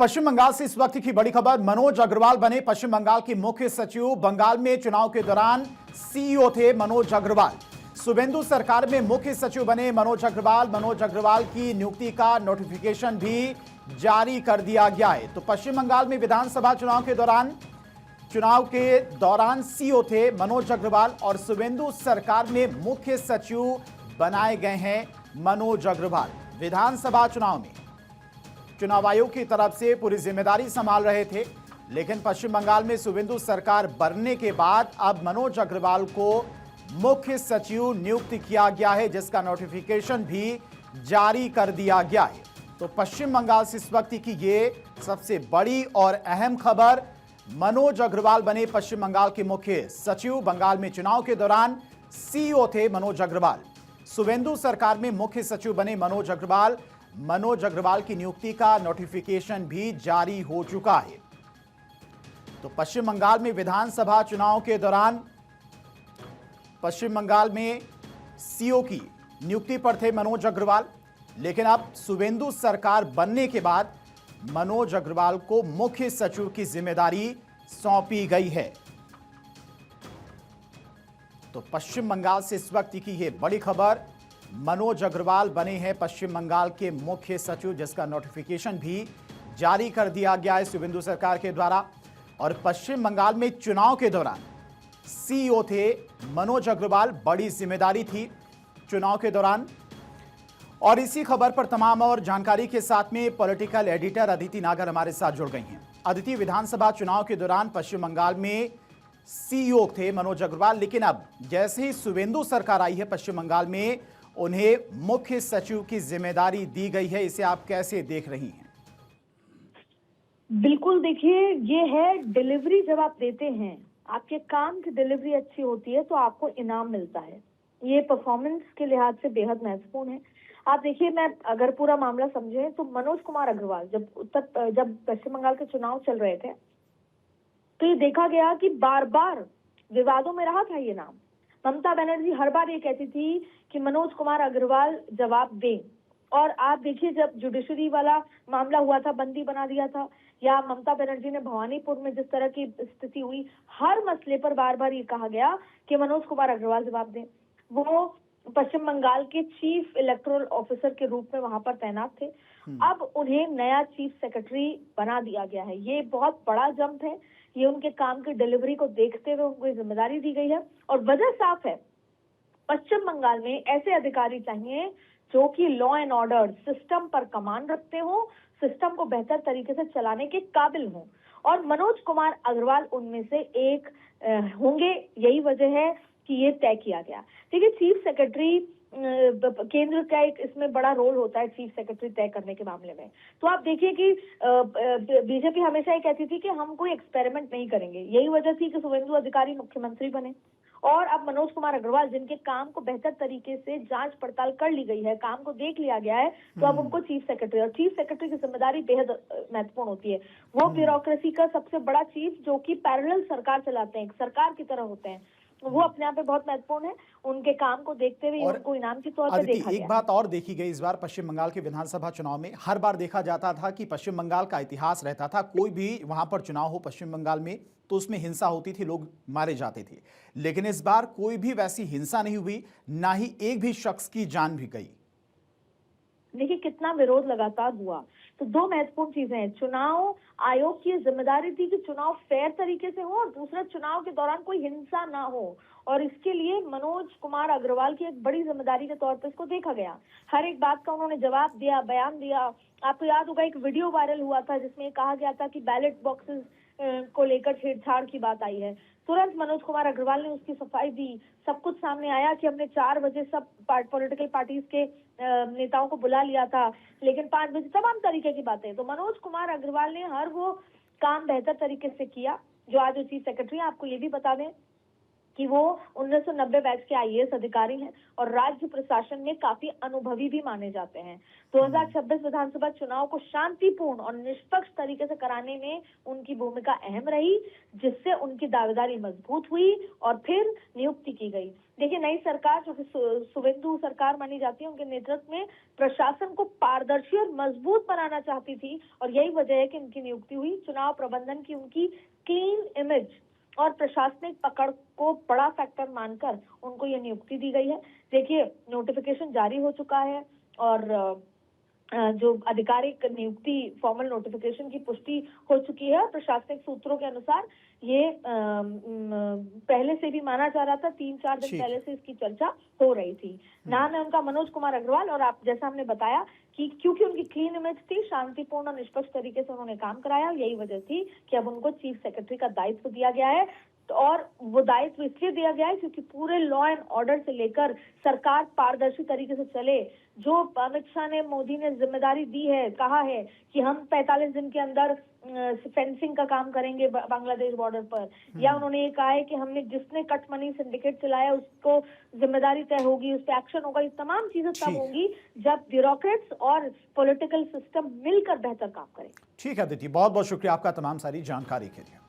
पश्चिम बंगाल से इस वक्त की बड़ी खबर। मनोज अग्रवाल बने पश्चिम बंगाल के मुख्य सचिव। बंगाल में चुनाव के दौरान सीईओ थे मनोज अग्रवाल। शुभेंदु सरकार में मुख्य सचिव बने मनोज अग्रवाल। मनोज अग्रवाल की नियुक्ति का नोटिफिकेशन भी जारी कर दिया गया है। तो पश्चिम बंगाल में विधानसभा चुनाव के दौरान सीईओ थे मनोज अग्रवाल और शुभेंदु सरकार में मुख्य सचिव बनाए गए हैं मनोज अग्रवाल। विधानसभा चुनाव में चुनाव आयोग की तरफ से पूरी जिम्मेदारी संभाल रहे थे, लेकिन पश्चिम बंगाल में शुभेंदु सरकार बनने के बाद अब मनोज अग्रवाल को मुख्य सचिव नियुक्त किया गया है, जिसका नोटिफिकेशन भी जारी कर दिया गया है। तो पश्चिम बंगाल से इस वक्त की ये सबसे बड़ी और अहम खबर। मनोज अग्रवाल बने पश्चिम बंगाल के मुख्य सचिव। बंगाल में चुनाव के दौरान सीईओ थे मनोज अग्रवाल। शुभेंदु सरकार में मुख्य सचिव बने मनोज अग्रवाल। मनोज अग्रवाल की नियुक्ति का नोटिफिकेशन भी जारी हो चुका है। तो पश्चिम बंगाल में विधानसभा चुनाव के दौरान पश्चिम बंगाल में सीईओ की नियुक्ति पर थे मनोज अग्रवाल, लेकिन अब शुभेंदु सरकार बनने के बाद मनोज अग्रवाल को मुख्य सचिव की जिम्मेदारी सौंपी गई है। तो पश्चिम बंगाल से इस वक्त की यह बड़ी खबर। मनोज अग्रवाल बने हैं पश्चिम बंगाल के मुख्य सचिव, जिसका नोटिफिकेशन भी जारी कर दिया गया है शुभेंदु सरकार के द्वारा। और पश्चिम बंगाल में चुनाव के दौरान सीईओ थे मनोज अग्रवाल। बड़ी जिम्मेदारी थी चुनाव के दौरान। और इसी खबर पर तमाम और जानकारी के साथ में पॉलिटिकल एडिटर अदिति नागर हमारे साथ जुड़ गई हैं। अदिति, विधानसभा चुनाव के दौरान पश्चिम बंगाल में सीईओ थे मनोज अग्रवाल, लेकिन अब जैसे ही शुभेंदु सरकार आई है पश्चिम बंगाल में, उन्हें मुख्य सचिव की जिम्मेदारी दी गई है। इसे आप कैसे देख रही हैं? बिल्कुल, देखिए, ये है डिलीवरी। जब आप देते हैं, आपके काम की डिलीवरी अच्छी होती है तो आपको इनाम मिलता है। ये परफॉर्मेंस के लिहाज से बेहद महत्वपूर्ण है। आप देखिए, मैं अगर पूरा मामला समझें तो मनोज कुमार अग्रवाल जब पश्चिम बंगाल के चुनाव चल रहे थे तो ये देखा गया कि बार बार विवादों में रहा था ये नाम। ममता बनर्जी हर बार ये कहती थी कि मनोज कुमार अग्रवाल जवाब दें। और आप देखिए, जब जुडिशरी वाला मामला हुआ था, बंदी बना दिया था, या ममता बनर्जी ने भवानीपुर में जिस तरह की स्थिति हुई, हर मसले पर बार बार ये कहा गया कि मनोज कुमार अग्रवाल जवाब दें। वो पश्चिम बंगाल के चीफ इलेक्टोरल ऑफिसर के रूप में वहां पर तैनात थे। अब उन्हें नया चीफ सेक्रेटरी बना दिया गया है। ये बहुत बड़ा जंप है। ये उनके काम की डिलीवरी को देखते हुए उनको जिम्मेदारी दी गई है। और वजह साफ है, पश्चिम बंगाल में ऐसे अधिकारी चाहिए जो कि लॉ एंड ऑर्डर सिस्टम पर कमांड रखते हो, सिस्टम को बेहतर तरीके से चलाने के काबिल हो। और मनोज कुमार अग्रवाल उनमें से एक होंगे। यही वजह है कि ये तय किया गया। देखिए, चीफ सेक्रेटरी केंद्र का एक इसमें बड़ा रोल होता है चीफ सेक्रेटरी तय करने के मामले में। तो आप देखिए कि बीजेपी हमेशा ये कहती थी कि हम कोई एक्सपेरिमेंट नहीं करेंगे। यही वजह थी कि शुभेंदु अधिकारी मुख्यमंत्री बने। और अब मनोज कुमार अग्रवाल, जिनके काम को बेहतर तरीके से जांच पड़ताल कर ली गई है, काम को देख लिया गया है, तो अब उनको चीफ सेक्रेटरी, और चीफ सेक्रेटरी की जिम्मेदारी बेहद महत्वपूर्ण होती है। वो ब्यूरोक्रेसी का सबसे बड़ा चीफ, जो कि पैरेलल सरकार चलाते हैं, एक सरकार की तरह होते हैं, वो अपने आप में बहुत महत्वपूर्ण है। उनके काम को देखते हुए उनको इनाम के तौर पर देखा गया। एक बात और देखी गई इस बार पश्चिम बंगाल के विधानसभा चुनाव में। हर बार देखा जाता था कि पश्चिम बंगाल का इतिहास रहता था, कोई भी वहां पर चुनाव हो पश्चिम बंगाल में तो उसमें हिंसा होती थी, लोग मारे जाते थे। लेकिन इस बार कोई भी वैसी हिंसा नहीं हुई, ना ही एक भी शख्स की जान भी गई। देखिए, कितना विरोध लगातार हुआ। तो दो महत्वपूर्ण चीजें हैं। चुनाव आयोग की जिम्मेदारी थी कि चुनाव फेयर तरीके से हो, और दूसरा, चुनाव के दौरान कोई हिंसा ना हो। और इसके लिए मनोज कुमार अग्रवाल की एक बड़ी जिम्मेदारी के तौर पर इसको देखा गया। हर एक बात का उन्होंने जवाब दिया, बयान दिया। आपको याद होगा, एक वीडियो वायरल हुआ था जिसमें कहा गया था कि बैलेट बॉक्सेस को लेकर छेड़छाड़ की बात आई है। तुरंत मनोज कुमार अग्रवाल ने उसकी सफाई दी। सब कुछ सामने आया कि हमने 4 बजे सब पॉलिटिकल पार्टीज के नेताओं को बुला लिया था, लेकिन 5 बजे तमाम तरीके की बातें। तो मनोज कुमार अग्रवाल ने हर वो काम बेहतर तरीके से किया। जो आज चीफ सेक्रेटरी, आपको ये भी बता दें कि वो 1990 बैच के आईएएस अधिकारी हैं और राज्य प्रशासन में काफी अनुभवी भी माने जाते हैं। 2026 विधानसभा चुनाव को शांतिपूर्ण और निष्पक्ष तरीके से कराने में उनकी भूमिका अहम रही, जिससे उनकी दावेदारी मजबूत हुई और फिर नियुक्ति की गई। देखिए, नई सरकार जो कि शुभेंदु सरकार मानी जाती है, उनके नेतृत्व में प्रशासन को पारदर्शी और मजबूत बनाना चाहती थी और यही वजह है कि उनकी नियुक्ति हुई। चुनाव प्रबंधन की उनकी क्लीन इमेज और प्रशासनिक पकड़ को बड़ा फैक्टर मानकर उनको ये नियुक्ति दी गई है। देखिए, नोटिफिकेशन जारी हो चुका है और जो आधिकारिक नियुक्ति फॉर्मल नोटिफिकेशन की पुष्टि हो चुकी है। प्रशासनिक सूत्रों के अनुसार ये पहले से भी माना जा रहा था, 3-4 दिन पहले से इसकी चर्चा हो रही थी। नाम है उनका मनोज कुमार अग्रवाल और आप जैसा हमने बताया कि क्योंकि उनकी क्लीन इमेज थी, शांतिपूर्ण और निष्पक्ष तरीके से उन्होंने काम कराया, यही वजह थी कि अब उनको चीफ सेक्रेटरी का दायित्व दिया गया है। और वो दायित्व इसलिए दिया गया है क्योंकि पूरे लॉ एंड ऑर्डर से लेकर सरकार पारदर्शी तरीके से चले। जो अमित शाह ने, मोदी ने जिम्मेदारी दी है, कहा है कि हम 45 दिन के अंदर फेंसिंग का काम करेंगे बांग्लादेश बॉर्डर पर, या उन्होंने ये कहा है कि हमने जिसने कट मनी सिंडिकेट चलाया उसको जिम्मेदारी तय होगी, उस पर एक्शन होगा। ये तमाम चीजें तब होंगी जब ब्यूरोक्रेट्स और पॉलिटिकल सिस्टम मिलकर बेहतर काम करें। ठीक है अदिति, बहुत बहुत शुक्रिया आपका तमाम सारी जानकारी के लिए।